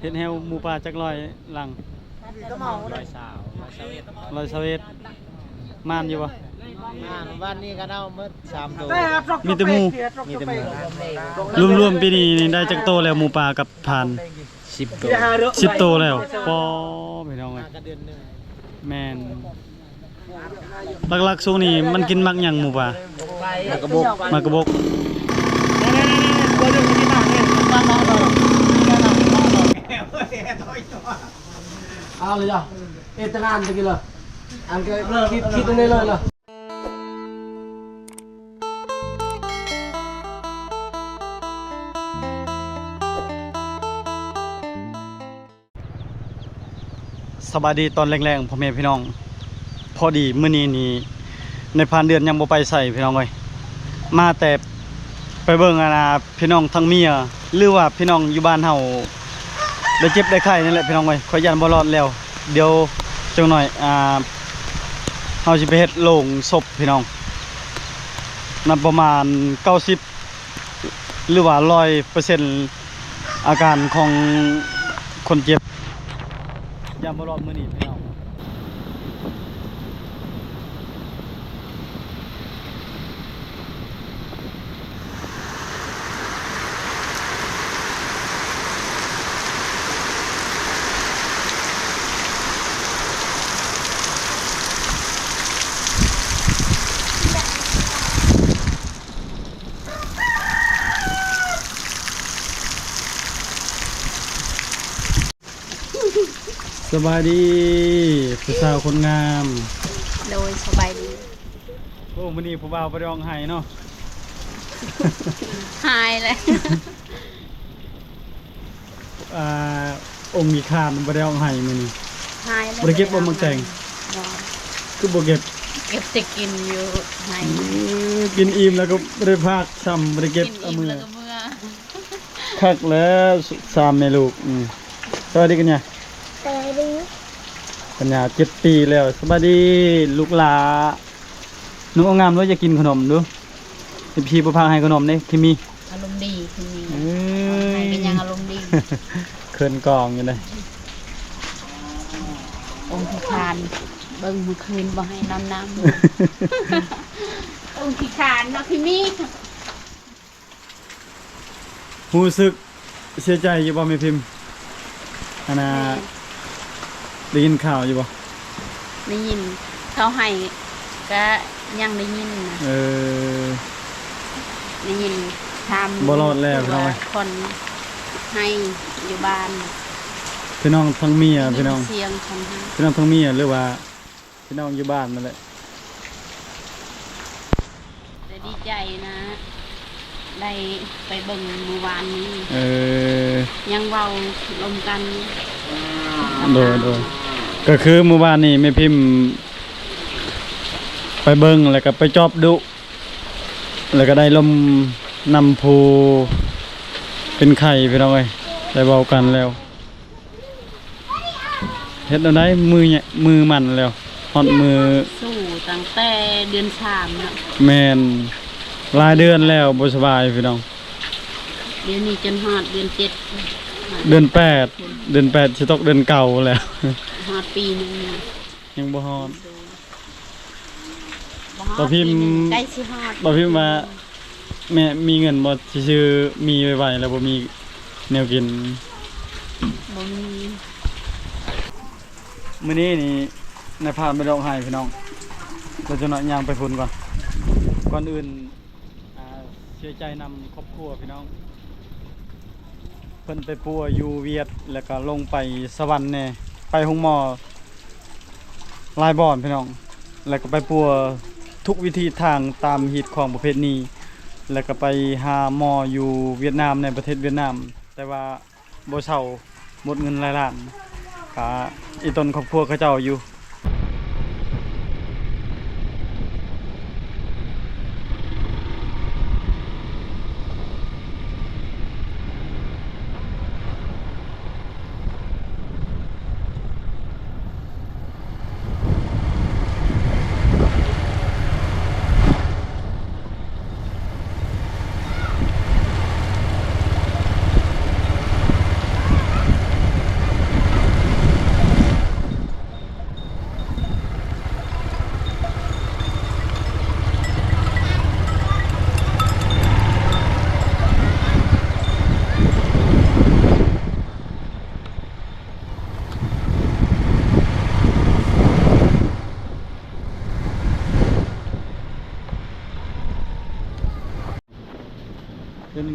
เฮ็ดแฮวหมูป่าจักร้อยหลัง ก็เมา ร้อยสาวร้อยสเวตม่านอยู่บ่ วันนี้ก็เอาเมื่อ3 ตัว มีแต่หมู มีแต่หมู รวมๆปีนี้นี่ได้จักโตแล้วหมูป่ากับผ่าน 10 ตัว 10โตแล้วปอพี่น้องเอ้ย ก็เดือนนึง แม่นหลักๆช่วงนี้มันกินมักหยังหมูป่าม ากระบอก มากระบอก เอาเลยจ้ะเอตงานตะกี้เลยอันก็คิดตรงนี้เลยเหรอ สบายดีตอนแรงๆพ่อแม่พี่น้องพอดีมื้อนี้นี่ในผ่านเดือนยังบ่ไปใส่พี่น้องเอ้ยมาแต่ไปเบิ่งพี่น้องทั้งเมียหรือว่าพี่น้องอยู่บ้านเฮาได้เจ็บได้ไข้นี่แหละพี่น้องเอ้ยขอยยันบ่รอดแล้วเดี๋ยวจังหน่อยเฮาสิไปเฮ็ดโรงศพพี่น้องนับประมาณ90หรือว่า100%อาการของคนเจ็บยันบ่รอดมื้อนี้พี่น้อง สบายดีผู้สาวคนงาม โดยสบายดี โอ้มื้อนี้ผู้บ่าวไปร้องไห้เนาะ หายเลย องค์มีคานบ่ได้ร้องไห้มื้อนี้ หายเลย บ่ได้เก็บบ่มักแต่ง บ่ คือบ่เก็บ เก็บจะกินอยู่หาย กินอิ่มแล้วก็บ่ได้พากซ้ำบ่ได้เก็บ กิน เอา อิ่ม มือ แล้วก็เมื่อ คักแล้ว3แม่ลูกสวัสดีกันเนี่ย สบายดี ปัญญา7 ปีแล้วสวัสดีลูกหลาหนูเอางามด้วยจะกินขนมดูพี่บ่พาให้ขนมเด้คิมี อารมณ์ดีคือมี เอ้ หาย ย เป็นยังอารมณ์ดี เคินกองอยู่เลย องค์พิคานเบิ่งเมื่อคืนบ่ให้นอนน้ำ องค์พิคานเนาะพี่มี รู้สึกเสียใจอยู่บ่แม่พิมพ์อันน่ะได้ยินข่าวอยู่บ่ ได้ยินเขาให้ก็ยังได้ยินนะ เออ ได้ยินทำ บ่รอดแล้วพี่น้อง คนให้อยู่บ้าน พี่น้องทั้งเมียพี่น้อง เสียงคนให้ พี่น้องทั้งเมียหรือว่าพี่น้องอยู่บ้านนั่นแหละ แต่ดีใจนะ ได้ไปเบิ่งเมื่อวานนี้ เออ ยังเว้าลมกัน โดยก็คือเมื่อวานนี้แม่พิมพ์ไปเบิ่งแล้วก็ไปจอบดุแล้วก็ได้ลมนำภูเป็นไข่พี่น้องเอ้ยได้เว้ากันแล้วเฮ็ดเอาได้มือเนี่ยมือมันแล้วฮอดมือ สู้ตั้งแต่เดือน3เนาะ แม่นหลายเดือนแล้วบ่สบายพี่น้อง เดือนนี้จนฮอดเดือน7 เดือน8สิตกเดือนเก่าแล้ว ฮอดปีหนึงนะ ยังบ่ฮอด บ่ฮอด ต่อพิมพ์ ปีหนึ่งใกล้สิฮอด บ่พิมพ์ว่าแม่มีเงินบ่สิซื้อมีไว้ๆแล้วบ่มีแนวกิน บ่มี มื้อนี้นี่นายพาไปร้องไห้พี่น้องเราจะเนาะย่างไปพุ่นก่อนอื่นเสียใจนำครอบครัวพี่น้องเพิ่นไปปัวอยู่เวียดแล้วก็ลงไปสวรรค์แน่ไปห้องหมอลายบ่อนพี่น้องแล้วก็ไปปัวทุกวิธีทางตามฮีตของประเภทนี้แล้วก็ไปหาหมออยู่เวียดนามในประเทศเวียดนามแต่ว่าบ่เช่าหมดเงินหลายล้านก็อีตนครอบครัวเขาเจ้าอยู่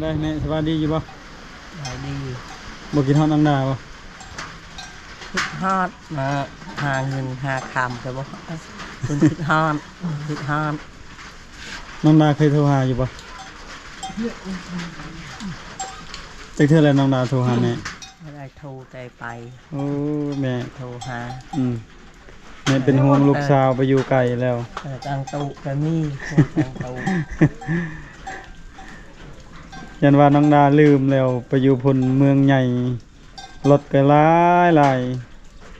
ได้แม่สบายดีอยู่บ่ หายดี บ่กินฮอดนางดาบ่ คิดฮอดมาหาเงินหาคำแต่ว่าคุณคิดฮอดคิดฮอด นางดาเคยโทรหาอยู่บ่จักเทื่อแล้วนางดาโทรหาแม่ ไม่ได้โทรแต่ไป โอ้แม่ โทรหา แม่เป็นห่วงลูกสาวไปอยู่ไกลแล้ว ตังตุกมีตังตุ ยันว่าน้องดาลืมแล้วไปอยู่พุ่นเมืองใหญ่รถก็หลาย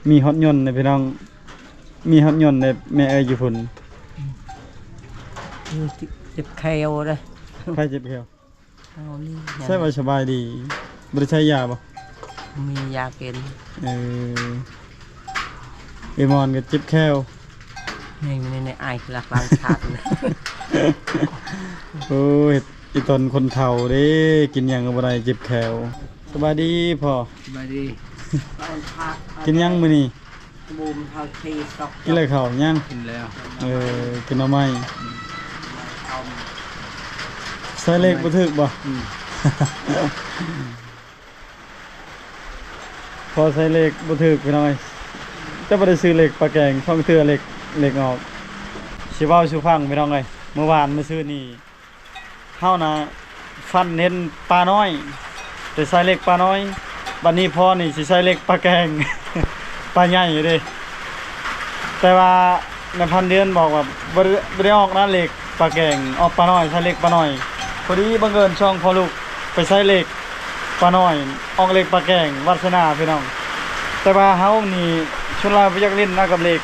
มีฮอตยนต์ในพี่น้องมีฮอตยนต์ในแม่เอ้ยอยู่พุ่น เจ็บแคลเลย ใครเจ็บแขว เอานี่ ใช่ว่าสบายดีบ่ได้ใช้ยาบ่ มียากิน เออเอมอนก็เจ็บแขว ในไอหลักล้างขาดเลย โอ้ยอีตนคนเฒ่าเด้กินหยังก็บ่ได้เจ็บแขวสบายดีพ่อ มาดี กินหยังมื้อนี้ บูมเท่าทีสอก กินอะไรข้าวยัง กินแล้ว กินหน่อไม้ใส่เลขบ่ถึกบ่ พอใส่เลขบ่ถึกพี่น้อยแต่บ่ได้ซื้อเลขปลาแกงท่องเทื่อเลขออกสิเว้าสู่ฟังพี่น้องเอ้ยเมื่อวานมื้อซื้อนี่เฮานะฟันเห็นปลาน้อยแต่ใส่เลขปลาน้อยบัดนี้พอนี่สิใส่เลขปลาแกง ปลาใหญ่เด้แต่ว่าในพันเดือนบอกว่าบ่ได้ออกนะเลขปลาแกงออกปลาน้อยใส่เลขปลาน้อยพอดีบังเอิญช่องพอลูกไปใส่เลขปลาน้อยออกเลขปลาแกงวาสนาพี่น้องแต่ว่าเฮานี่ชุนลายบ่อยากเล่นนะกับเลข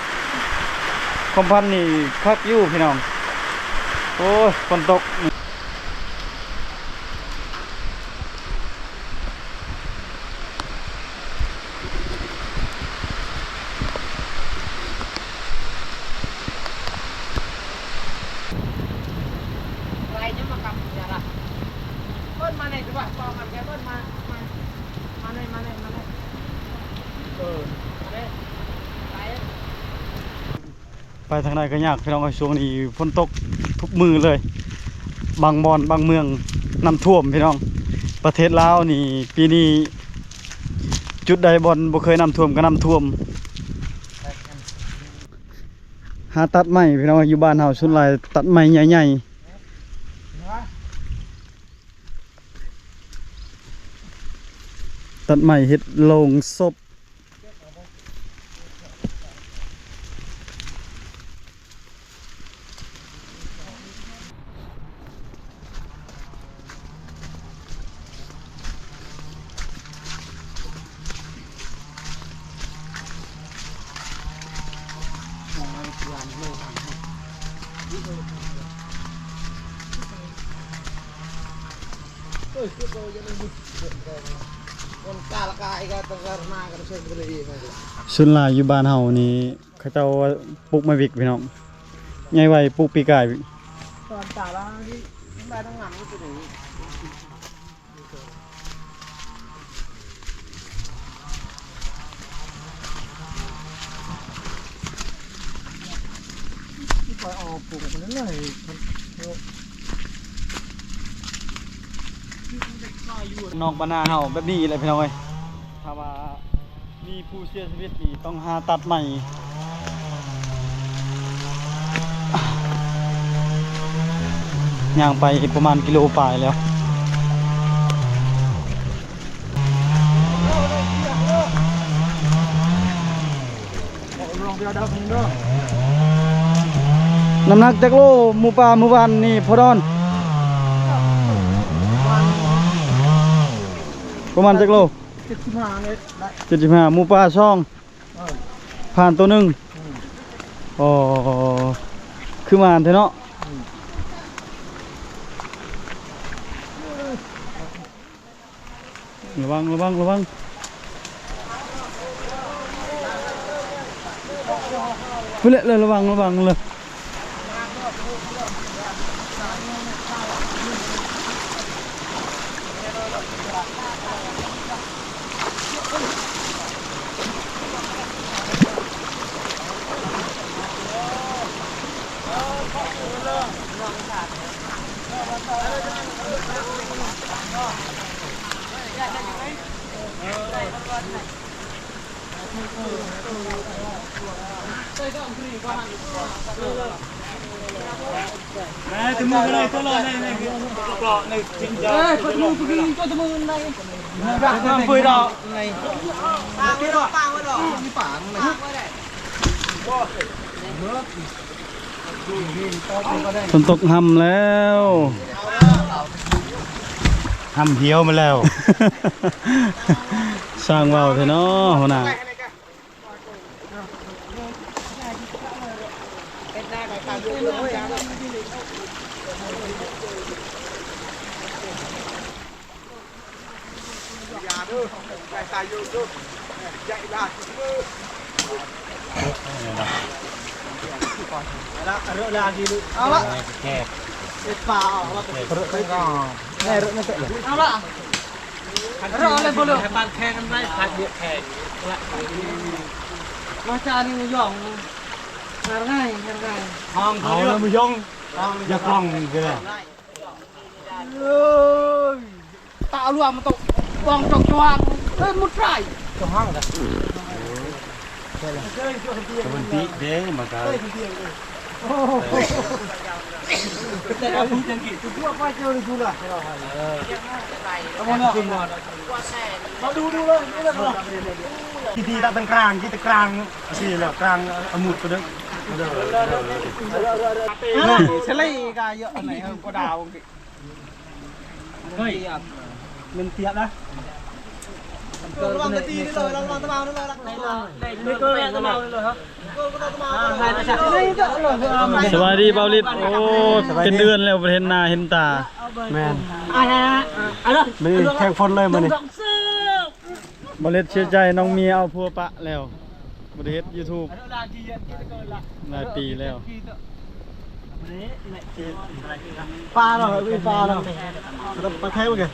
คอมพันนี่คักอยู่พี่น้องโอ้ยฝนตก อะไรจะมากับอย่าละเบิ้ลมาไหนดีกว่าปองกันแกเบิ้ลมาเลยมาเลยมาเลยไป ไปทางใดก็ยากพี่น้องไอ้ช่วงนี้ฝนตกทุกมือเลย บางบอนบางเมืองน้ำท่วมพี่น้องประเทศลาวนี่ปีนี้จุดใดบอนบ่เคยน้ำท่วมก็น้ำท่วมหาตัดไม้พี่น้องอยู่บ้านเฮาส่วนหลายตัดไม้ใหญ่ๆตัดไม้เฮ็ดโลงศพ คนกาละกายก็ต้องการมากันเชิญบุรีมา ส่วนหลายอยู่บ้านเฮานี่เขาเจ้าว่าปลูกไม้วิกพี่น้องใหญ่ไว้ปลูกปีกาย ตอนจ่าแล้วที่ไปทั้งหลังก็จะหนีที่ไปออกปลูกไปเรื่อย นอกบ้านนาเฮาแบบนี้เลยพี่น้องเอ้ยถ้าว่ามีผู้เสียชีวิตนี่ต้องหาตัดใหม่ย่างไปประมาณกิโลปลายแล้วน้ำหนักจักโลหมูป่าหมู่บ้านนี่พอดอนประมาณจักโล 75 เมตรได้ 75หมูป่าช่องผ่านตัวหนึ่งอ๋อคือมาเถอะเนาะระวังระวังระวังไปเลยระวังระวังเลย ถึงมือเลยตัวเลยนี่กรอกในจริงจังคนมือพวกนี้ก็จะมือในคุยดอกในปางไว้ดอกมีปางเลยฝนตกห่ำแล้วห่ำเหี่ยวมาแล้ว สร้างว่าวเถอะเนาะหัวหน้าเอาละแคบเด็ดป่าเอาละรถไม่ก็แน่รถไม่เสร็จเอาละรอเลยพอเลยบ้านแข่งกันไหมขาดเยอะแข่งมาจานี่มือยองง่ายห้องเขาเลยมือยองอย่ากล้องกันเลยตาลวงมันตกวางจงจวงเฮ้ยมุดไรจงห้องกันมันตีเด้มากันแต่เราพูดจังกี่ตัวว่าเจอหรือดูล่ะเอามาขึ้นมาดูเลยนี่แหละที่ตาเป็นกลางที่ตะกลางสิแหละกลางอมุดตัวนึงเฉลยกายเยอะอันไหนก็ดาวเฮ้ยมันเทียบนะระวังจะตีนี่เลยระวังตะเมานี่เลยนี่ก็ตะเมาเลยครับสวัสดีเบาลิดโอ้เป็นเดือนแล้วเห็นหน้าเห็นตาแม่นไม่แข่งฝนเลยมันนี่เบาลิดเชื่อใจน้องเมียเอาพัวปะแล้วบริเวณ YouTube หลายปีแล้วปลาเหรอปลาเหรอปลาแท้ไหมแก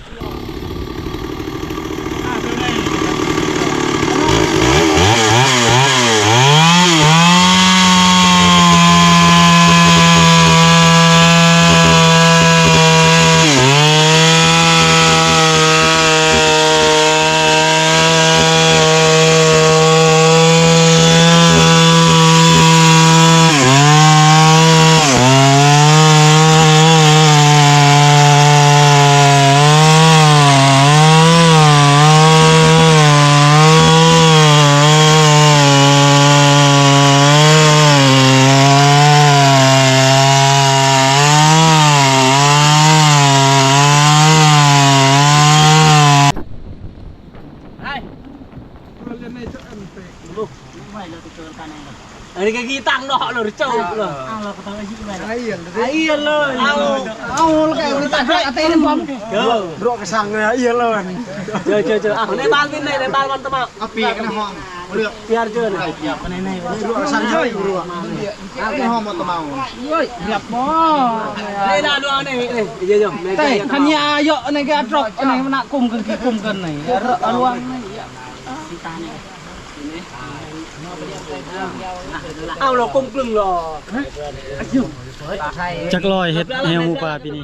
อันนี้ก็กีตังเนาะเราเจ้าเลยเราก็ต้องอายุไหนไอ้เอียนเลยเอาแกมันตัดให้เต้นพร้อมรอกระสังเลยเอียนเลยเจอในบ้านวินในบ้านวันตะมาเอาปีกในห้องเลือกเปียเจอเลยเปียกในรอกระสังเยอะอยู่รัวในห้องมันตะมาเฮ้ยเปียกบ่ในด้านดูเอาเนี่ยเยอะๆแต่ขันยาเยอะในกระจกในมันหนักกุมกันไหนรวงเอาเรากลมกลึงหรอจักลอยเฮ็ดแฮวหมูป่าปีนี้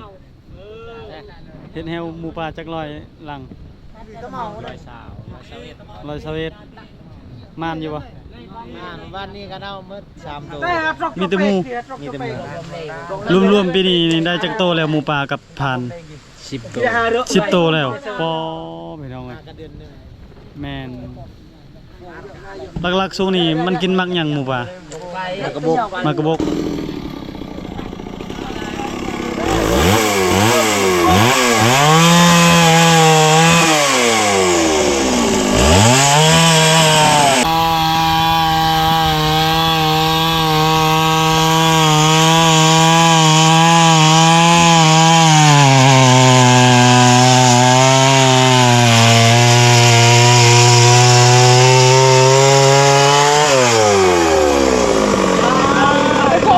เฮ็ดแฮวหมูป่าจักลอยหลังลอยสาวม่านอยู่ปะบ้านนี้ก็เอาเมื่อ3ตัวมีแต่หมูรวมๆปีนี้ได้จักโตแล้วหมูป่ากับผ่าน10โตแล้วปอพี่น้องแม่นหลักๆช่วงนี้มันกินมักหยังหมูป่ามากระบก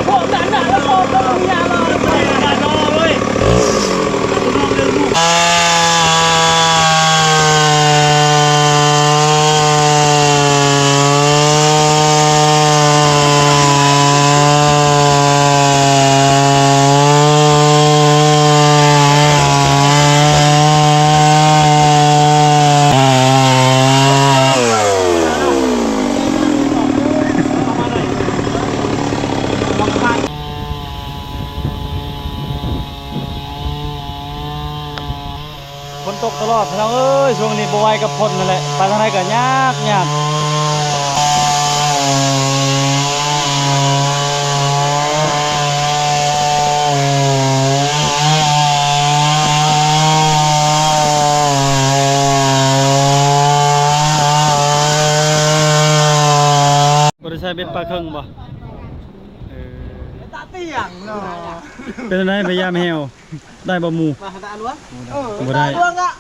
พ พี่น้องเอ้ยช่วงนี้บ่ไหวกับพ้นนั่นแหละไปทางไหนก็ยากบ่ได้ใช้เบ็ดปลาเคิงบ่ตาเตี้ยงเนาะ เป็นจังไดพยายามแฮวได้บ่หมู่ มาตาล้วง บ่ได้ ตาล้วงอ่ะ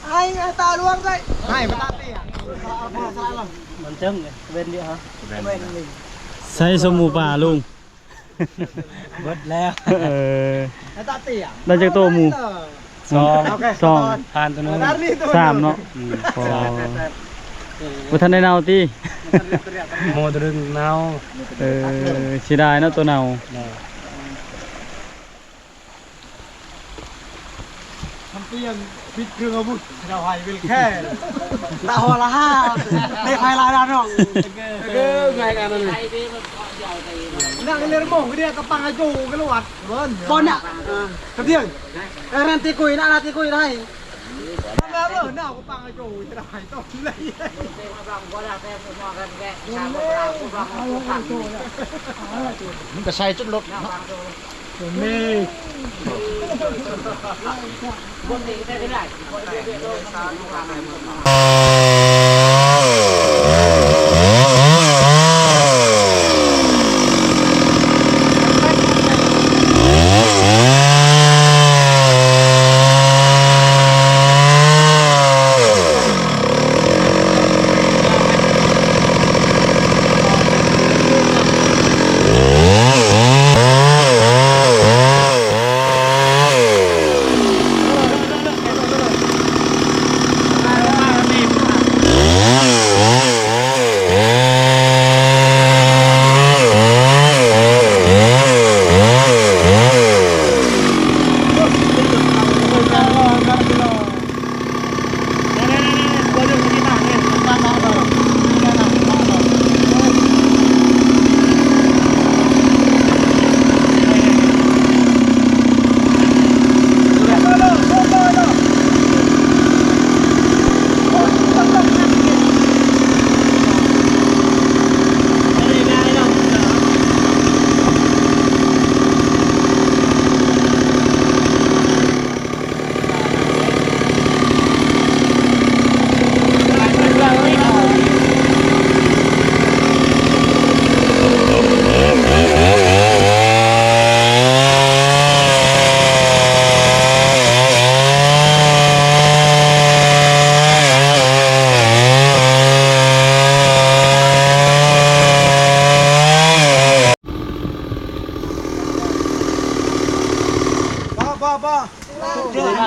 ให้ตาล้วงได้ให้มาตาเตี้ยงเอาผ้าซาลง มันจึ้งเลยเว้นดิฮะเว้นนี่ ใช้สมหมูป่าลุง เบิดแล้ว เออ ให้ตาเตี้ยง ได้จากตัวหมู่ สอง ผ่านตัวนึง สามเนาะพอบ่ทันได้เนาติ โมตรึงเนา เออสิได้เนาะตัวเนา ทำเตี้ยงปิดเครื่องอาวุธเราให้เป็นแค่ตาหัวละห้าในใครลายดานน้องไงกันนั่น ไทยเด้มันก็ยาวไป นั่งเรียนโม่งก็เดียวกับปังอาจูกันละวัดบอลเนี่ยกระเทียงแรนตีกุยนะตีกุยได้แล้วหน้ากับปังอาจูจะได้ต้องเลยมันก็ใส่จุดลดนี่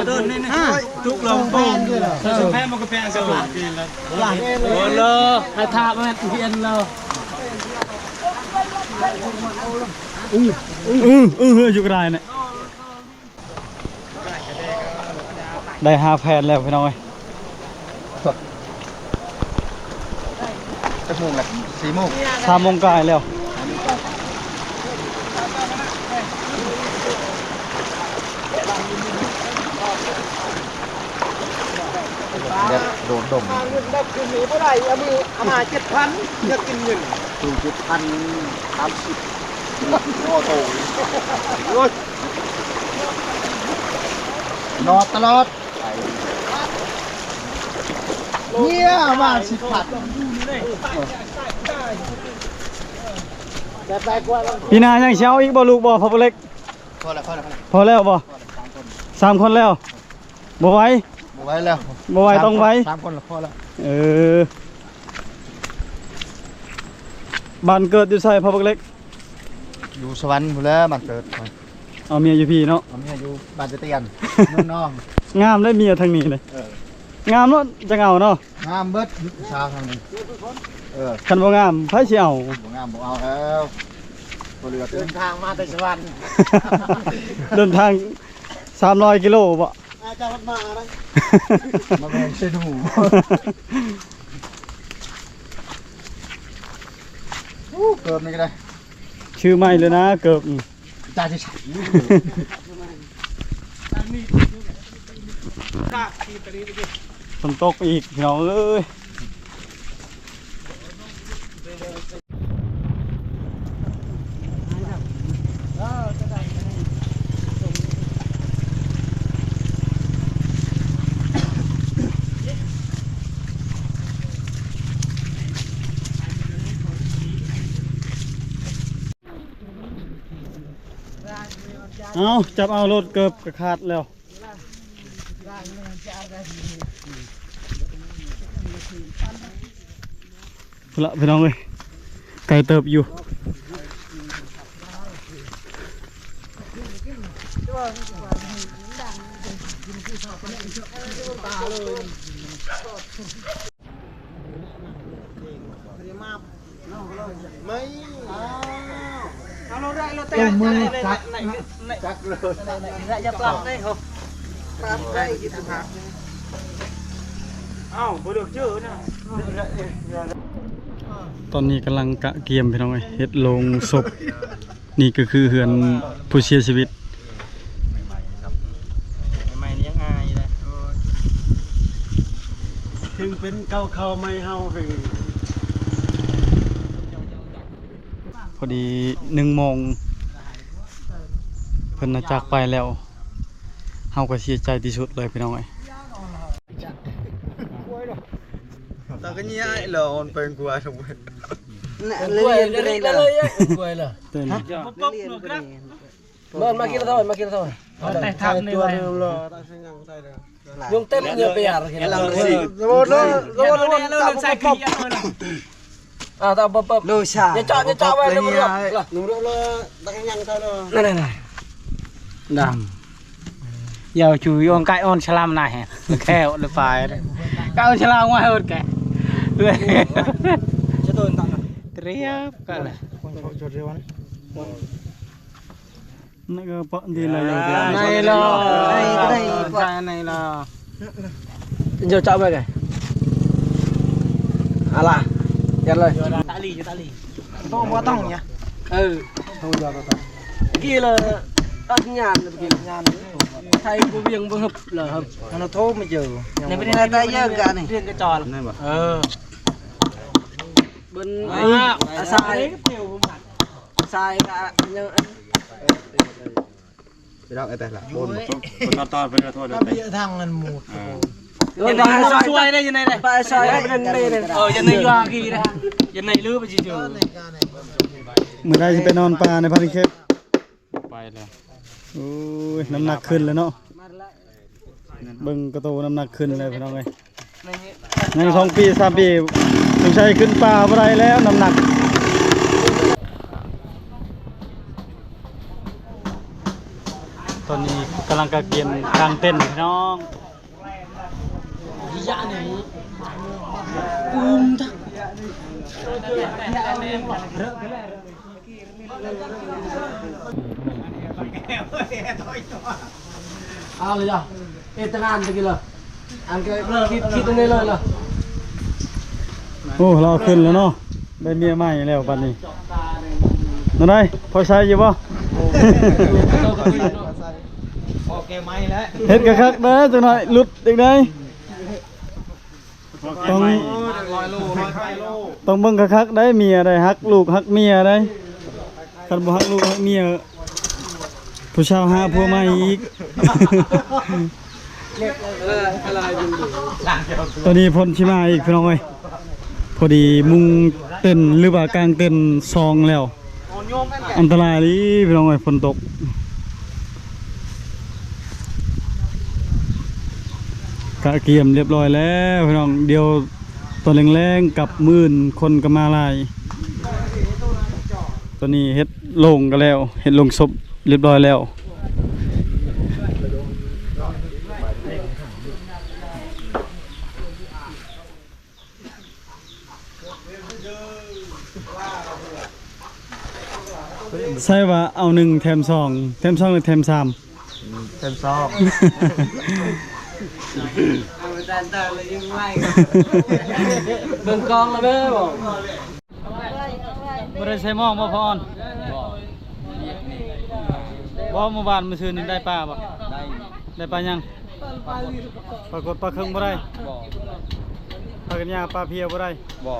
เดินนี่ทุกลงป้องแพ้มันก็แพ้สลัดกินแล้วหลังโอ้โหให้ทามันเพียนเราอยู่กระไรเนี่ยได้5 แผ่นแล้วพี่น้อย จะโมงแหละ4 โมง 3 โมงกายแล้ว เด็ดโดนดมเงินได้คืนนี้เท่าไหร่เอามือเอามา7,000เลือกกินเงินถูก7,030โอ้โหนอนตลอดเนี่ยมา10 ผัดแบบไรกว่า พี่นายังเช้าอีกบ่ลูกบ่พอเล็ก พอแล้ว พอแล้วบ่3 คนแล้วบ่ไหว บ่ไหวแล้ว บ่ไหวต้องไหว 3 คนแล้วพอแล้ว บ้านเกิดอยู่ไสพอเล็ก อยู่สวรรค์พุ่นแล้วมันเกิด เอาเมียอยู่พี่เนาะ ตอนนี้อยู่บ้านเตียนน้อง งามได้เมียทางนี้เลยงามเนาะจะเอาเนาะ งามเบิดชาวทางนี้ คันบ่งามไผสิเอา บ่งามบ่เอาแล้วบ่เหลือเดินทางมาแต่สวรรค์ เดินทาง300 กิโลบ่ อาจารย์มาอะไรมาแบ่งเส้นหูเกิบนี่ก็ได้ ชื่อใหม่เลยนะเกือบ จ่าจะใช้ข้าทีตรีนี่ ฝนตกอีกพี่น้องเอ้ยเอาจับเอารถเกือบกระขาดแล้วพุ่นละพี่น้องเอ้ยไก่เติบอยู่มือจักจักเลยจะปรับได้ครับปรับได้กี่ตัวครับอ้าวบ่đượcชื่อนะตอนนี้กำลังกะเกียมพี่น้องเอ้ยเฮ็ดโลงศพนี่ก็คือเฮือนผู้เสียชีวิตใหม่ๆนี้ง่ายเลยถึงเป็นเก่าเข้าไม่เฮาถึงพอดี1 โมงเพิ่นน่ะจากไปแล้วเฮาก็เสียใจที่สุดเลยพี่น้องเอ้ย tao cái nhia là on pen qua xong rồi lên lên quay là เต้น mà kia thôi tại thằng này dùng tên nhiều bè rồi làm gì nó sai kia à tao bập bập lôi xả cho về nó đúng rồi tao cái nhang thôi này này này đàm giờ chủ yếu cái on salam này khéo được phải cái on salam ngoài hơn kẻ cho tôi tặng triếp cái này cho rượu ăn nó cái bọn đi là này là cái này là giờ cho về này à là nhận lời tạ lì tôi không có tông nhỉ ừ thôi giờ tao kia là đất nhàn là kia nhàn thay cô viếng vương hợp là hợp nó thô mà giờ này bên này tay giờ cả này riêng cái trò này mà bên sai sai cả nhớ cái đó cái là con to với thôi nó bị thằng lần một rồi sai xuôi đây như này này phải sai bên đây này dân này qua kia đây dân này lứa bên gì chưa มื้อใดสิไปนอนป่าในพันธุ์เข็บไปแล้วโอ้ยน้ำหนักขึ้นแล้วเนาะเบิ่งกระโตน้ำหนักขึ้นเลยพี่น้องเอ้ยใน2 ปี 3 ปีสงสัยขึ้นป่าบ่ได้แล้วน้ำหนักตอนนี้กำลังกะเกียมกลางเต้นพี่น้องà rồi giờ ê tăng ăn cái là ăn cái thịt tรงnày là โอ้เราขึ้นแล้วเนาะได้เมียใหม่แล้วบัดนี้นั่นได้พอใช้อยู่บ่ ok may đấy เฮ็ดกะคักเด้อจังหน่อยหลุดจังได๋ต้อง lòi lô lòi khai lô ต้องเบิ่งกะคักได้เมียได้ฮักลูกฮักเมียได้คันบ่ฮักลูกฮักเมียผู้ชาวหาผัวใหม่อีก ตอนนี้พ้นชิมาอีกพี่น้องเอ้ยพอดีมุงเต้นหรือว่ากลางเต้นซองแล้วอันตรายเลยพี่น้องเอ้ยฝนตกกะเกียมเรียบร้อยแล้วพี่น้องเดียวตอนแรงๆกับมื่นคนก็มาหลายตอนนี้เฮ็ดโล่งกันแล้วเฮ็ดโล่งศพเรียบร้อยแล้วใช่ว่าเอา1แถม2แถม2หรือแถม3 thêm sao đừng con là bé bộ บ่ได้ใส่หม้องบ่พรบ่เมื่อวานมื้อซื่อนี้ได้ปลาบ่ได้ปลายัง ปรากฏปลาเครื่องบ่ได้ปลากันยาปลาเพียบ่ได้ บ่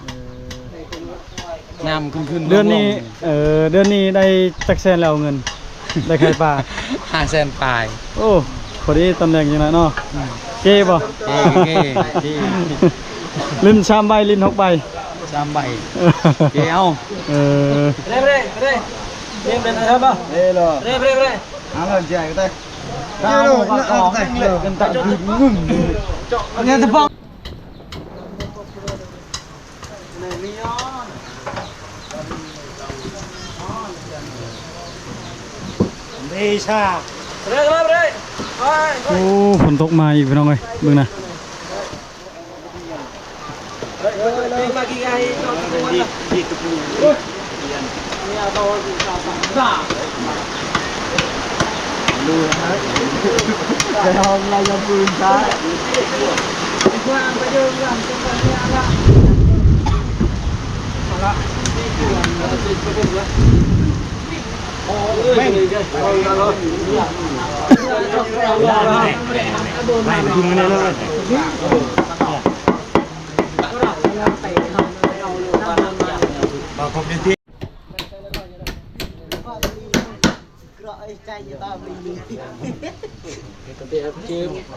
เออ น้ำขึ้น เดือนนี้เดือนนี้ได้จักแสนแล้วเงิน ได้ไข่ปลา 500,000ปลาย โอ้พอดีตำแหน่งอยู่นะเนาะเก้บ่ เก้ ลิ้นชามใบลิ้น6ใบ 3ใบเก้เอา เออ เร่เล่นเป็นอะไรบ้างเร่เอาเลยใจก็ได้ตามมาของเป็นตะงึ่งเนี่ยจะป้อง โอ้ฝนตกมาอีกพี่น้องเอ้ยเบิ่งนะ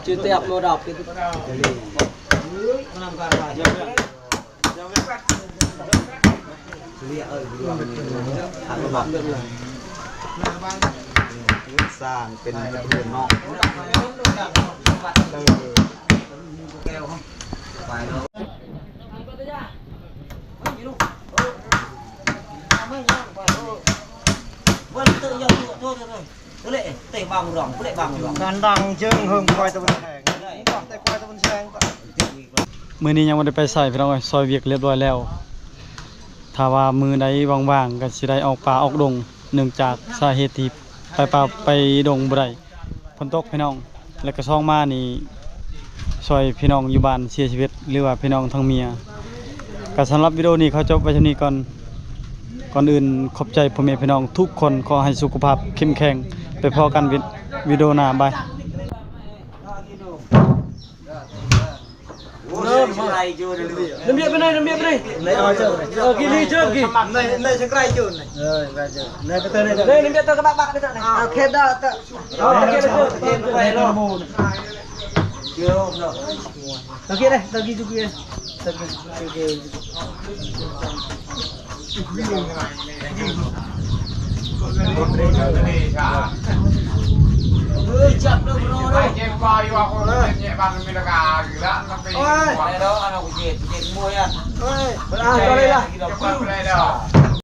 chưa đẹp màu đỏ cáiสร้างเป็นเรือนนอกการดังเชิงเฮิมควายตะวันแทงแต่ควายตะวันแทง มื้อนี้ยังบ่ได้ไปใส่พี่น้องเอ้ยซอยเวียกเรียบร้อยแล้วถ้าว่ามื้อใดว่างๆก็สิได้ออกป่าออกดงเนื่องจากสาเหตุที่ไปป่าไปดงบ่ได้ฝนตกพี่น้องแล้วก็ช่องมานี่ซอยพี่น้องอยู่บ้านเสียชีวิตหรือว่าพี่น้องทั้งเมียก็สำหรับวิดีโอนี้เขาจบไว้เท่านี้ก่อนอื่นขอบใจพ่อแม่พี่น้องทุกคนขอให้สุขภาพเข้มแข็งไปพอกันวิดีโอหน้าบาย Nằm bia bên đây lấy ao chơi kia đi chơi kì đây sẽ quay chun này đây nằm bia tôi các bạn cái này khen đó kia đây quay lo chưa hôm rồi tao kia đây tao kia chỗ kia chậm đâu bro đâu Em coi vào con nhẹ bằng mình là gà gã nó bị đây đó ăn học dệt mua ăn ơi, cho đây là. đây đâu